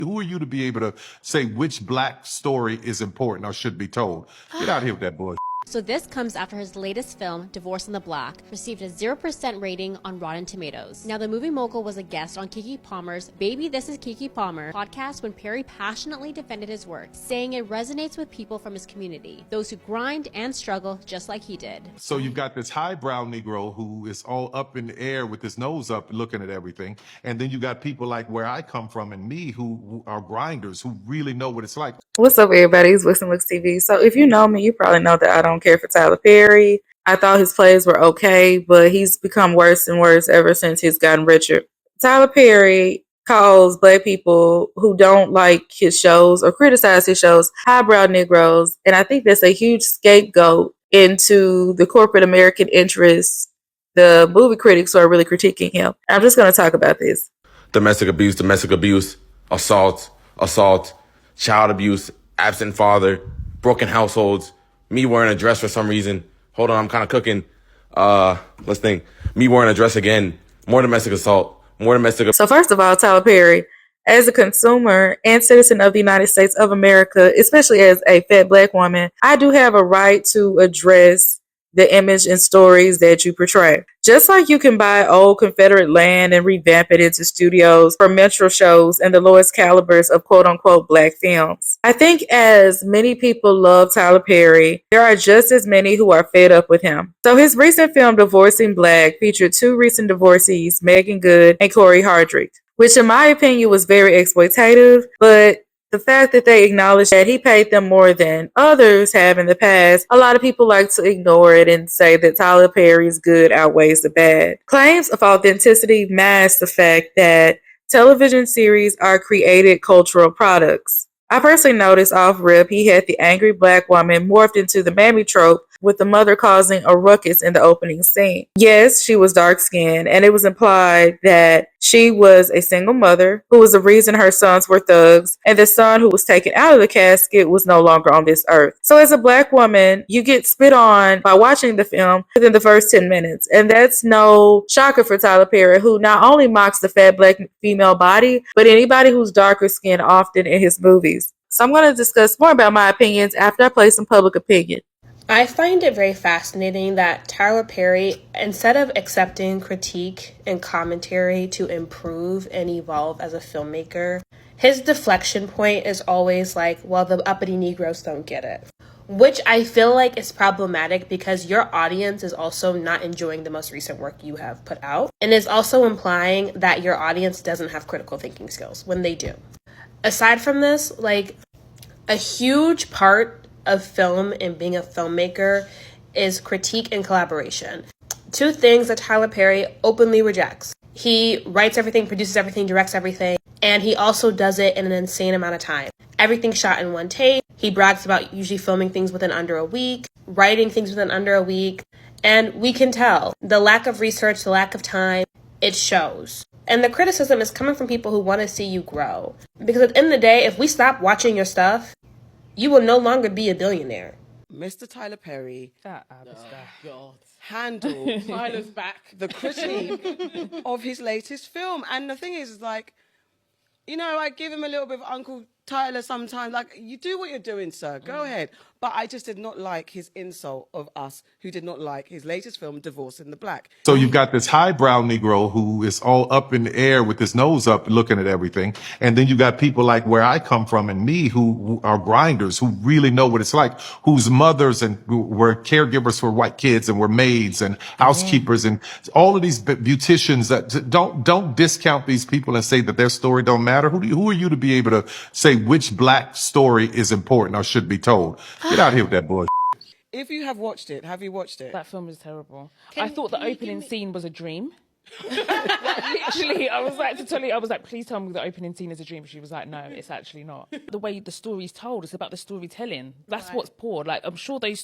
Who are you to be able to say which black story is important or should be told? Get out of here with that bullshit. So this comes after his latest film, Divorce in the Black, received a 0% rating on Rotten Tomatoes. Now, the movie mogul was a guest on Keke Palmer's Baby This Is Keke Palmer podcast when Perry passionately defended his work, saying it resonates with people from his community, those who grind and struggle just like he did. So you've got this highbrow Negro who is all up in the air with his nose up looking at everything. And then you got people like where I come from and me who are grinders, who really know what it's like. What's up, everybody? It's Books&Looks TV. So if you know me, you probably know that I don't care for Tyler Perry. I thought his plays were okay, but he's become worse and worse ever since he's gotten richer. Tyler Perry calls black people who don't like his shows or criticize his shows highbrow Negroes, and I think that's a huge scapegoat into the corporate American interests, the movie critics who are really critiquing him. I'm just going to talk about this. Domestic abuse, assault, child abuse, absent father, broken households, me wearing a dress for some reason. Hold on, I'm kind of cooking. Let's think. Me wearing a dress again. More domestic assault. So first of all, Tyler Perry, as a consumer and citizen of the United States of America, especially as a fat black woman, I do have a right to address the image and stories that you portray. Just like you can buy old Confederate land and revamp it into studios for Metro shows and the lowest calibers of quote-unquote black films. I think as many people love Tyler Perry, there are just as many who are fed up with him. So his recent film Divorcing Black featured two recent divorcees, Megan Good and Corey Hardrick, which in my opinion was very exploitative, but the fact that they acknowledge that he paid them more than others have in the past, a lot of people like to ignore it and say that Tyler Perry's good outweighs the bad. Claims of authenticity mask the fact that television series are created cultural products. I personally noticed off rip he had the angry black woman morphed into the mammy trope, with the mother causing a ruckus in the opening scene. Yes, she was dark-skinned, and it was implied that she was a single mother who was the reason her sons were thugs, and the son who was taken out of the casket was no longer on this earth. So as a black woman, you get spit on by watching the film within the first 10 minutes, and that's no shocker for Tyler Perry, who not only mocks the fat black female body, but anybody who's darker skinned often in his movies. So I'm going to discuss more about my opinions after I play some public opinion. I find it very fascinating that Tyler Perry, instead of accepting critique and commentary to improve and evolve as a filmmaker, his deflection point is always like, well, the uppity Negroes don't get it. Which I feel like is problematic because your audience is also not enjoying the most recent work you have put out, and is also implying that your audience doesn't have critical thinking skills when they do. Aside from this, like, a huge part of film and being a filmmaker is critique and collaboration. Two things that Tyler Perry openly rejects. He writes everything, produces everything, directs everything, and he also does it in an insane amount of time. Everything shot in one take. He brags about usually filming things within under a week, writing things within under a week, and we can tell the lack of research, the lack of time, it shows. And the criticism is coming from people who want to see you grow. Because at the end of the day, if we stop watching your stuff, you will no longer be a billionaire. Mr. Tyler Perry handled Tyler's back. the critique of his latest film. And the thing is like, you know, I give him a little bit of Uncle Tyler sometimes. Like, you do what you're doing, sir. Go ahead. But I just did not like his insult of us who did not like his latest film, Divorce in the Black. So you've got this highbrow Negro who is all up in the air with his nose up looking at everything. And then you got people like where I come from and me who are grinders, who really know what it's like, whose mothers and were caregivers for white kids and were maids and housekeepers and all of these beauticians that don't discount these people and say that their story don't matter. Who are you to be able to say which black story is important or should be told? Get out of here with that bullshit. If you have watched it, have you watched it? That film is terrible. I thought the opening scene was a dream. Literally, I was like, to Tolly, I was like, please tell me the opening scene is a dream. She was like, no, it's actually not. The way the story's told, it's about the storytelling. That's what's poor. Like, I'm sure those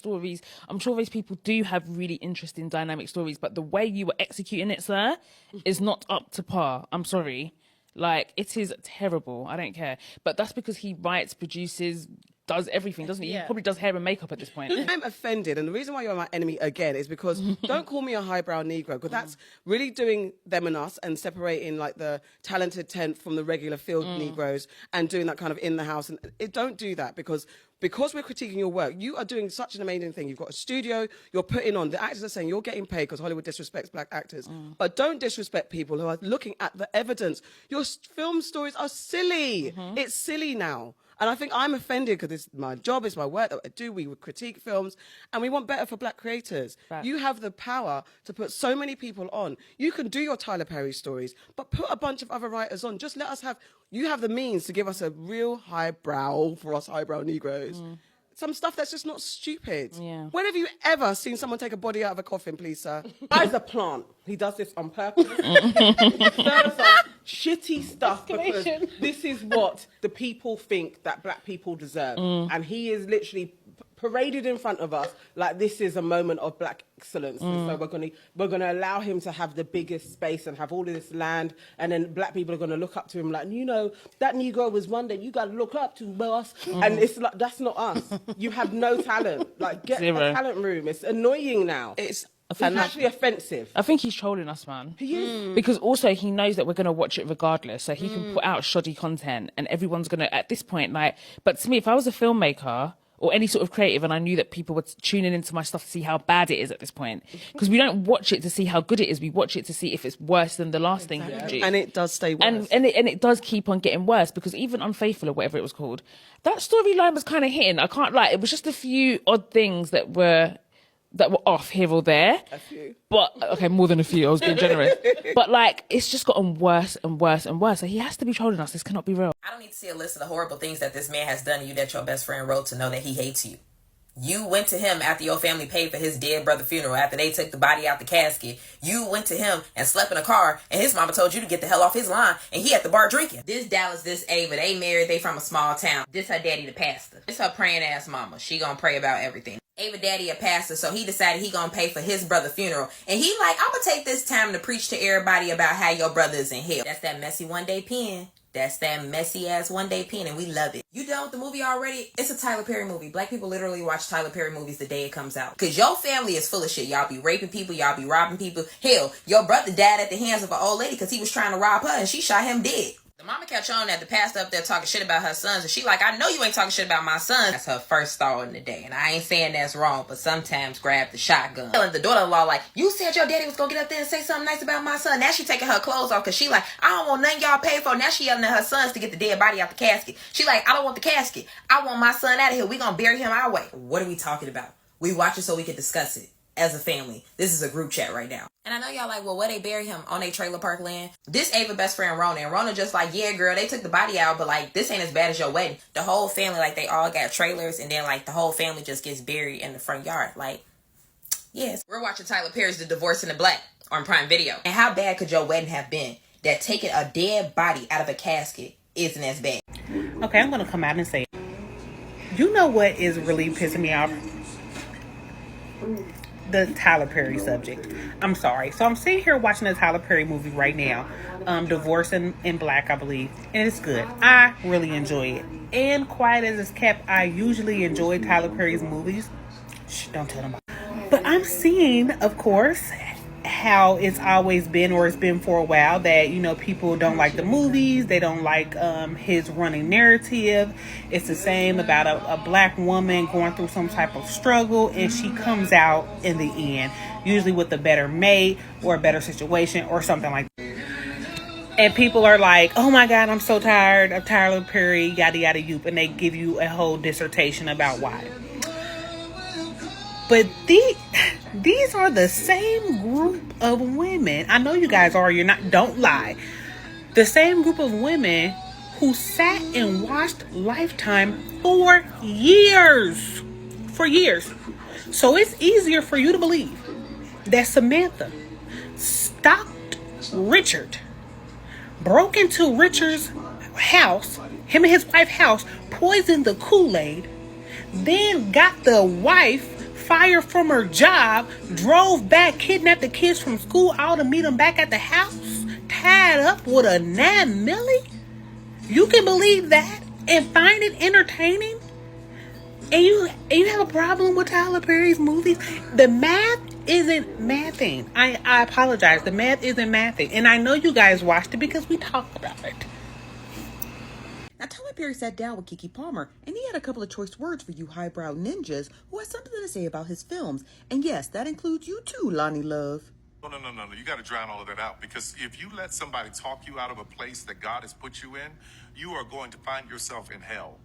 people do have really interesting dynamic stories, but the way you were executing it, sir, is not up to par. I'm sorry. Like, it is terrible. I don't care. But that's because he writes, produces, does everything, doesn't he? He probably does hair and makeup at this point. I'm offended, and the reason why you're my enemy again is because don't call me a highbrow Negro, because that's really doing them and us and separating like the talented 10th from the regular field Negroes and doing that kind of in the house. And don't do that, because we're critiquing your work. You are doing such an amazing thing. You've got a studio, you're putting on. The actors are saying you're getting paid because Hollywood disrespects black actors. But don't disrespect people who are looking at the evidence. Your film stories are silly. It's silly now. And I think I'm offended because it's my job, it's my work that I do. We would critique films and we want better for black creators. Right. You have the power to put so many people on. You can do your Tyler Perry stories, but put a bunch of other writers on. Just let us have, you have the means to give us a real highbrow, for us highbrow Negroes. Some stuff that's just not stupid. Yeah. When have you ever seen someone take a body out of a coffin, please, sir? Guy's a plant. He does this on purpose. Serves us shitty stuff because this is what the people think that black people deserve. And he is literally paraded in front of us like this is a moment of black excellence. And so we're gonna allow him to have the biggest space and have all of this land, and then black people are gonna look up to him like, you know, that Negro was one that you gotta look up to, boss. And it's like, that's not us. You have no talent. Like, get a talent room. It's annoying now. It's actually offensive. I think he's trolling us, man. He is. Because also he knows that we're going to watch it regardless. So he can put out shoddy content and everyone's going to, at this point, like, but to me, if I was a filmmaker or any sort of creative and I knew that people were tuning into my stuff to see how bad it is at this point, because we don't watch it to see how good it is. We watch it to see if it's worse than the last thing we produced. And it does stay worse. And it does keep on getting worse, because even Unfaithful or whatever it was called, that storyline was kind of hitting. I can't lie. It was just a few odd things that were off here or there. A few. But, okay, more than a few. I was being generous. But, like, it's just gotten worse and worse and worse. So he has to be trolling us. This cannot be real. I don't need to see a list of the horrible things that this man has done to you that your best friend wrote to know that he hates you. You went to him after your family paid for his dead brother's funeral, after they took the body out the casket. You went to him and slept in a car, and his mama told you to get the hell off his line, and he at the bar drinking. This Dallas, this Ava, they married, they from a small town. This her daddy, the pastor. This her praying ass mama. She gonna pray about everything. Ava daddy a pastor, so he decided he gonna pay for his brother's funeral. And he like, I'm gonna take this time to preach to everybody about how your brother is in hell. That's that messy one-day pen. That's that messy ass one-day pen, and we love it. You done with the movie already? It's a Tyler Perry movie. Black people literally watch Tyler Perry movies the day it comes out. Cause your family is full of shit. Y'all be raping people. Y'all be robbing people. Hell, your brother died at the hands of an old lady cause he was trying to rob her and she shot him dead. The mama catch on that the pastor up there talking shit about her sons, and she like, I know you ain't talking shit about my son. That's her first thought in the day, and I ain't saying that's wrong, but sometimes grab the shotgun. Telling the daughter-in-law like, you said your daddy was gonna get up there and say something nice about my son. Now she taking her clothes off because she like, I don't want nothing y'all pay for. Now she yelling at her sons to get the dead body out the casket. She like, I don't want the casket. I want my son out of here. We gonna bury him our way. What are we talking about? We watch it so we can discuss it as a family. This is a group chat right now. And I know y'all like, well, where they bury him? On a trailer park land? This Ava best friend Rona. And Rona just like, yeah, girl, they took the body out, but like, this ain't as bad as your wedding. The whole family, like, they all got trailers, and then like, the whole family just gets buried in the front yard. Like, yes. We're watching Tyler Perry's The Divorce in the Black on Prime Video. And how bad could your wedding have been that taking a dead body out of a casket isn't as bad? Okay, I'm gonna come out and say, you know what is really pissing me off? The Tyler Perry subject. I'm sorry. So I'm sitting here watching a Tyler Perry movie right now, Divorce in Black, I believe, and it's good. I really enjoy it. And quiet as it's kept, I usually enjoy Tyler Perry's movies. Shh, don't tell them. But I'm seeing, of course, how it's always been, or it's been for a while, that, you know, people don't like the movies, they don't like his running narrative. It's the same about a black woman going through some type of struggle, and she comes out in the end, usually with a better mate or a better situation or something like that. And people are like, oh my God, I'm so tired of Tyler Perry, yada yada yoop, and they give you a whole dissertation about why. But these are the same group of women. I know you guys are. You're not. Don't lie. The same group of women who sat and watched Lifetime for years. For years. So it's easier for you to believe that Samantha stalked Richard, broke into Richard's house, him and his wife's house, poisoned the Kool-Aid, then got the wife fired from her job, drove back, kidnapped the kids from school, all to meet them back at the house, tied up with a 9 milli? You can believe that and find it entertaining? And you have a problem with Tyler Perry's movies? The math isn't mathing. I apologize. The math isn't mathing. And I know you guys watched it because we talked about it. Now, Tyler Perry sat down with Keke Palmer, and he had a couple of choice words for you highbrow ninjas who has something to say about his films. And yes, that includes you too, Lonnie Love. No. You got to drown all of that out, because if you let somebody talk you out of a place that God has put you in, you are going to find yourself in hell.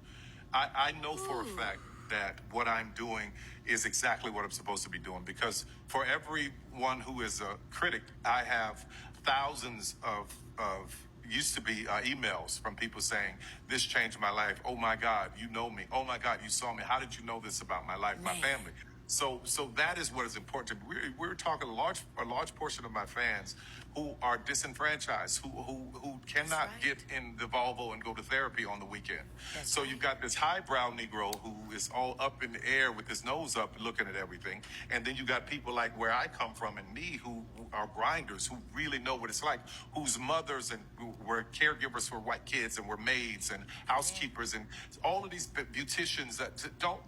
I know for a fact that what I'm doing is exactly what I'm supposed to be doing, because for everyone who is a critic, I have thousands of used to be emails from people saying, this changed my life. Oh my God, you know me. Oh my God, you saw me. How did you know this about my life, my family? So that is what is important. We're talking a large portion of my fans who are disenfranchised, who cannot get in the Volvo and go to therapy on the weekend. So you've got this highbrow Negro who is all up in the air with his nose up looking at everything. And then you got people like where I come from and me who are grinders, who really know what it's like, whose mothers and were caregivers for white kids and were maids and housekeepers and all of these beauticians. That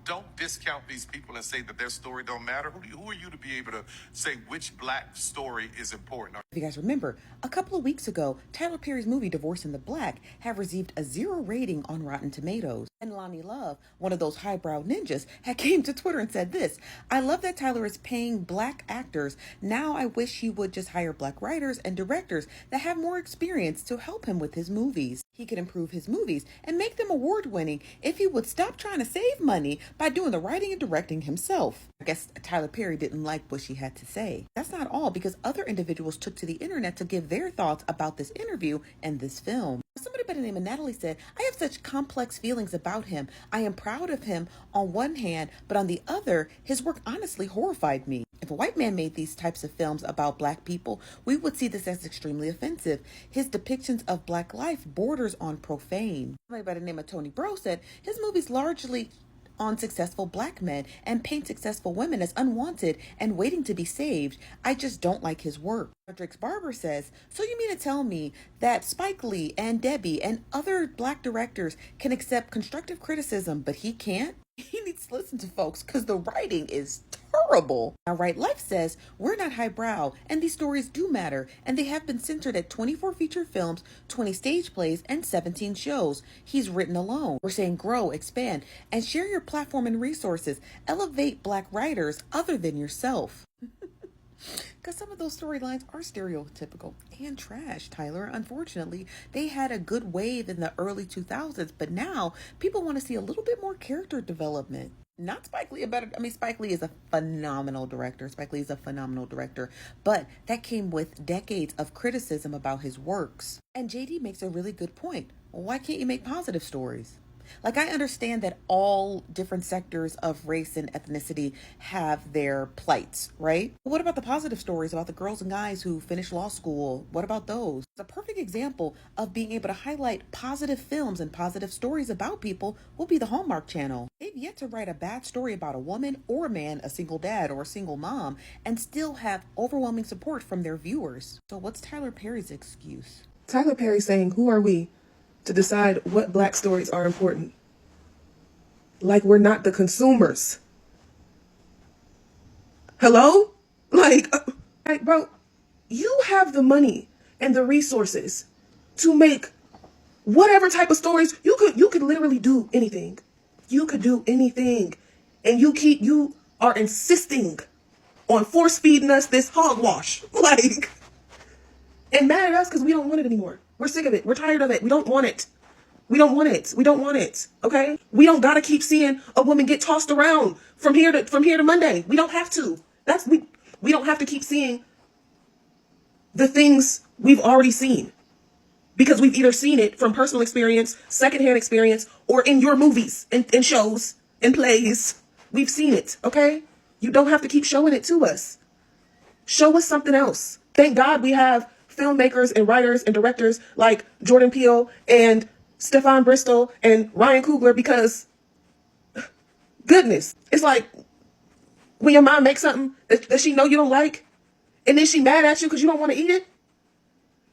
don't discount these people and say that their story don't matter. Who are you to be able to say which black story is important? If you guys remember, a couple of weeks ago, Tyler Perry's movie Divorce in the Black had received a 0 rating on Rotten Tomatoes. And Lonnie Love, one of those highbrow ninjas, had came to Twitter and said this: I love that Tyler is paying black actors. Now I wish he would just hire black writers and directors that have more experience to help him with his movies. He could improve his movies and make them award-winning if he would stop trying to save money by doing the writing and directing himself. I guess Tyler Perry didn't like what she had to say. That's not all, because other individuals took to the internet to give their thoughts about this interview and this film. Somebody by the name of Natalie said, I have such complex feelings about him. I am proud of him on one hand, but on the other, his work honestly horrified me. If a white man made these types of films about black people, we would see this as extremely offensive. His depictions of black life borders on profane. Somebody by the name of Tony Bro said, his movies largely on successful black men and paint successful women as unwanted and waiting to be saved. I just don't like his work. Frederick's Barber says, so you mean to tell me that Spike Lee and Debbie and other black directors can accept constructive criticism, but he can't? He needs to listen to folks because the writing is terrible. Now, Right Life says, we're not highbrow, and these stories do matter, and they have been centered at 24 feature films, 20 stage plays, and 17 shows. He's written alone. We're saying grow, expand, and share your platform and resources. Elevate black writers other than yourself. Because some of those storylines are stereotypical and trash, Tyler. Unfortunately, they had a good wave in the early 2000s, but now people want to see a little bit more character development. Not Spike Lee, Spike Lee is a phenomenal director. But that came with decades of criticism about his works. And JD makes a really good point. Why can't you make positive stories? Like, I understand that all different sectors of race and ethnicity have their plights, right? But what about the positive stories about the girls and guys who finish law school? What about those? A perfect example of being able to highlight positive films and positive stories about people will be the Hallmark Channel. They've yet to write a bad story about a woman or a man, a single dad or a single mom, and still have overwhelming support from their viewers. So what's Tyler Perry's excuse? Tyler Perry saying, who are we to decide what black stories are important? Like, we're not the consumers. Hello? Like, bro, you have the money and the resources to make whatever type of stories. You could literally do anything. You could do anything. And you are insisting on force feeding us this hogwash. Like, and mad at us because we don't want it anymore. We're sick of it. We're tired of it. We don't want it. We don't want it. Okay? We don't gotta keep seeing a woman get tossed around from here to Monday. We don't have to. We don't have to keep seeing the things we've already seen. Because we've either seen it from personal experience, secondhand experience, or in your movies and shows and plays. We've seen it, okay? You don't have to keep showing it to us. Show us something else. Thank God we have filmmakers and writers and directors like Jordan Peele and Stefan Bristol and Ryan Coogler, because goodness, it's like when your mom makes something that she know you don't like, and then she mad at you because you don't want to eat it.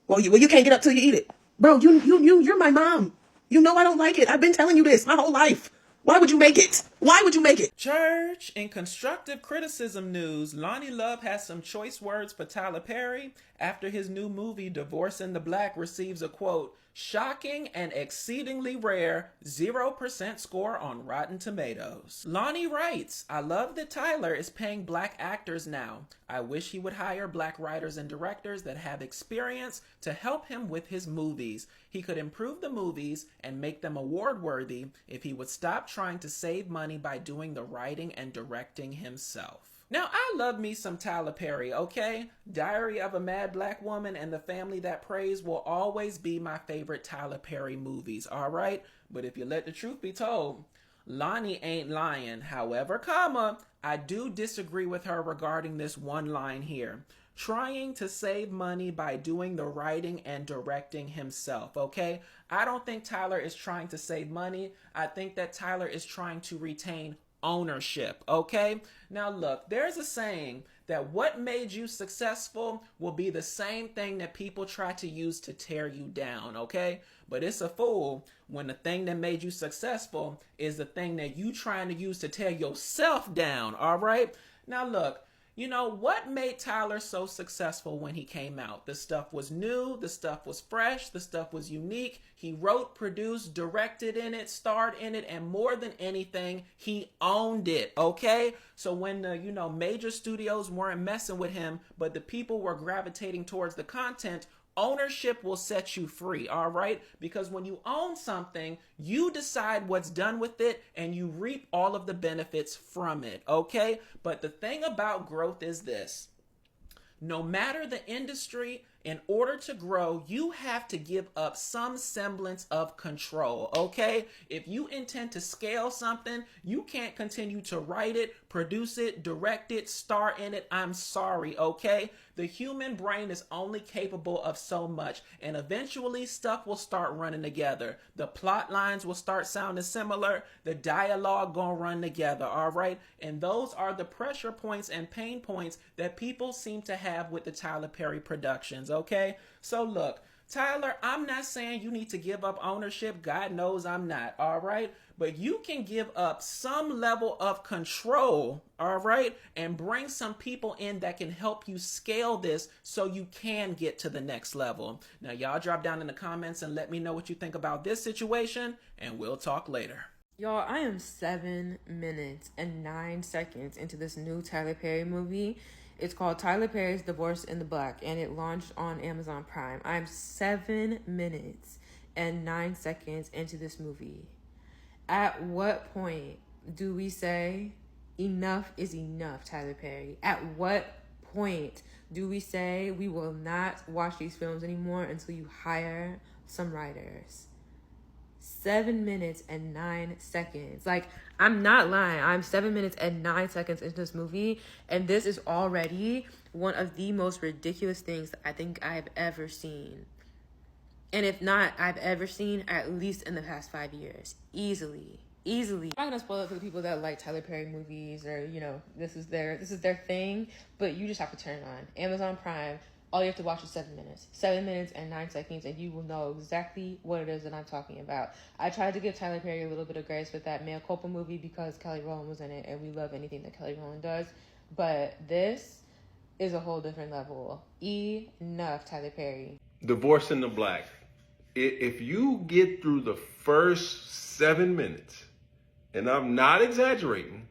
Well, you can't get up till you eat it, bro. You're my mom. You know I don't like it. I've been telling you this my whole life. Why would you make it? Why would you make it? Church, in constructive criticism news, Lonnie Love has some choice words for Tyler Perry after his new movie Divorce in the Black receives a quote, shocking and exceedingly rare 0% score on Rotten Tomatoes. Lonnie writes, I love that Tyler is paying black actors now. I wish he would hire black writers and directors that have experience to help him with his movies. He could improve the movies and make them award-worthy if he would stop trying to save money by doing the writing and directing himself. Now, I love me some Tyler Perry, okay? Diary of a Mad Black Woman and The Family That Prays will always be my favorite Tyler Perry movies, all right? But if you let the truth be told, Lonnie ain't lying. However, comma, I do disagree with her regarding this one line here. Trying to save money by doing the writing and directing himself, okay? I don't think Tyler is trying to save money. I think that Tyler is trying to retain ownership, okay? Now look, there's a saying that what made you successful will be the same thing that people try to use to tear you down, okay? But it's a fool when the thing that made you successful is the thing that you trying to use to tear yourself down, all right? Now look, you know, what made Tyler so successful when he came out? The stuff was new, the stuff was fresh, the stuff was unique. He wrote, produced, directed in it, starred in it, and more than anything, he owned it, okay? So when the, major studios weren't messing with him, but the people were gravitating towards the content, ownership will set you free, all right? Because when you own something, you decide what's done with it and you reap all of the benefits from it, okay? But the thing about growth is this. No matter the industry, in order to grow, you have to give up some semblance of control, okay? If you intend to scale something, you can't continue to write it, produce it, direct it, star in it. I'm sorry, okay? The human brain is only capable of so much, and eventually stuff will start running together. The plot lines will start sounding similar. The dialogue gonna run together, all right? And those are the pressure points and pain points that people seem to have with the Tyler Perry productions, okay? So look, Tyler, I'm not saying you need to give up ownership. God knows I'm not, all right? But you can give up some level of control, all right? And bring some people in that can help you scale this so you can get to the next level. Now, y'all drop down in the comments and let me know what you think about this situation, and we'll talk later. Y'all, I am 7 minutes and 9 seconds into this new Tyler Perry movie. It's called Tyler Perry's Divorce in the Black, and it launched on Amazon Prime. I'm 7 minutes and 9 seconds into this movie. At what point do we say, enough is enough, Tyler Perry? At what point do we say we will not watch these films anymore until you hire some writers? 7 minutes and 9 seconds. Like, I'm not lying. I'm 7 minutes and 9 seconds into this movie, and this is already one of the most ridiculous things that I think I've ever seen. And if not, I've ever seen at least in the past 5 years. Easily. I'm not gonna spoil it for the people that like Tyler Perry movies or, this is their thing, but you just have to turn it on. Amazon Prime. All you have to watch is 7 minutes. 7 minutes and 9 seconds, and you will know exactly what it is that I'm talking about. I tried to give Tyler Perry a little bit of grace with that Mea Culpa movie because Kelly Rowland was in it, and we love anything that Kelly Rowland does. But this is a whole different level. Enough, Tyler Perry. Divorce in the Black. If you get through the first 7 minutes, and I'm not exaggerating,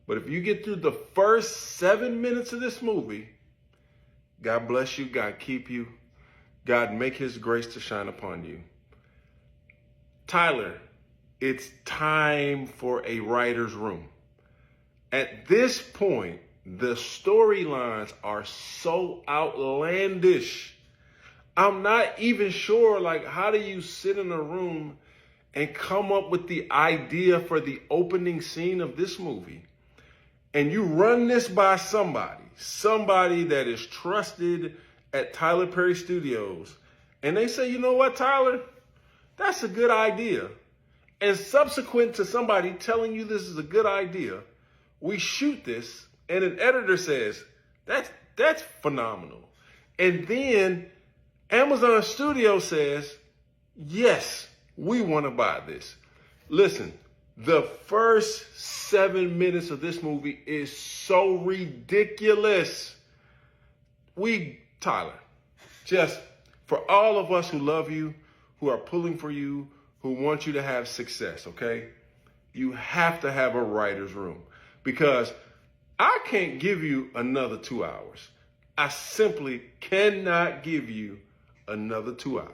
but if you get through the first 7 minutes of this movie, God bless you, God keep you, God make his grace to shine upon you. Tyler, it's time for a writer's room. At this point, the storylines are so outlandish. I'm not even sure, how do you sit in a room and come up with the idea for the opening scene of this movie? And you run this by somebody that is trusted at Tyler Perry Studios. And they say, you know what, Tyler, that's a good idea. And subsequent to somebody telling you this is a good idea, we shoot this and an editor says, that's phenomenal. And then Amazon Studio says, yes, we want to buy this. Listen, The first 7 minutes of this movie is so ridiculous. Tyler, just for all of us who love you, who are pulling for you, who want you to have success, okay? You have to have a writer's room because I can't give you another 2 hours. I simply cannot give you another 2 hours.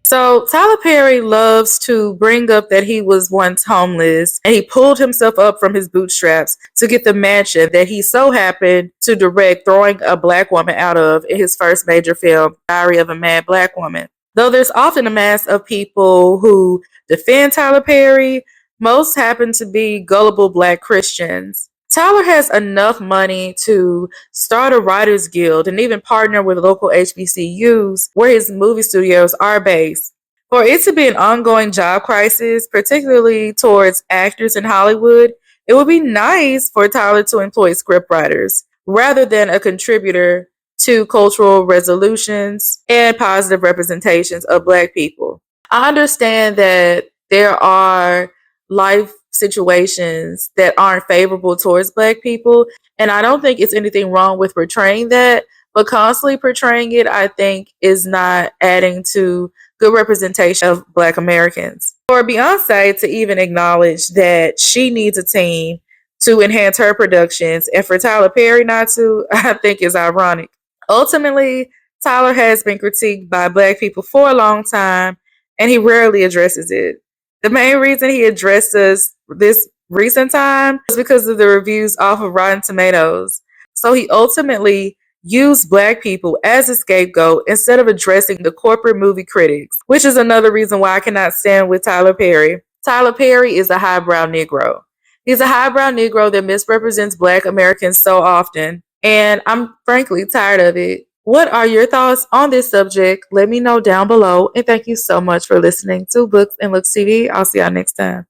So Tyler Perry loves to bring up that he was once homeless and he pulled himself up from his bootstraps to get the mansion that he so happened to direct throwing a black woman out of in his first major film, Diary of a Mad Black Woman. Though there's often a mass of people who defend Tyler Perry, most happen to be gullible black Christians. Tyler has enough money to start a writers guild and even partner with local HBCUs where his movie studios are based. For it to be an ongoing job crisis, particularly towards actors in Hollywood, it would be nice for Tyler to employ scriptwriters rather than a contributor to cultural resolutions and positive representations of Black people. I understand that there are life situations that aren't favorable towards Black people, and I don't think it's anything wrong with portraying that, but constantly portraying it, I think, is not adding to good representation of Black Americans. For Beyonce to even acknowledge that she needs a team to enhance her productions, and for Tyler Perry not to, I think is ironic. Ultimately, Tyler has been critiqued by Black people for a long time, and he rarely addresses it. The main reason he addressed us this recent time is because of the reviews off of Rotten Tomatoes. So he ultimately used Black people as a scapegoat instead of addressing the corporate movie critics, which is another reason why I cannot stand with Tyler Perry. Tyler Perry is a highbrow Negro. He's a highbrow Negro that misrepresents Black Americans so often, and I'm frankly tired of it. What are your thoughts on this subject? Let me know down below. And thank you so much for listening to Books and Looks TV. I'll see y'all next time.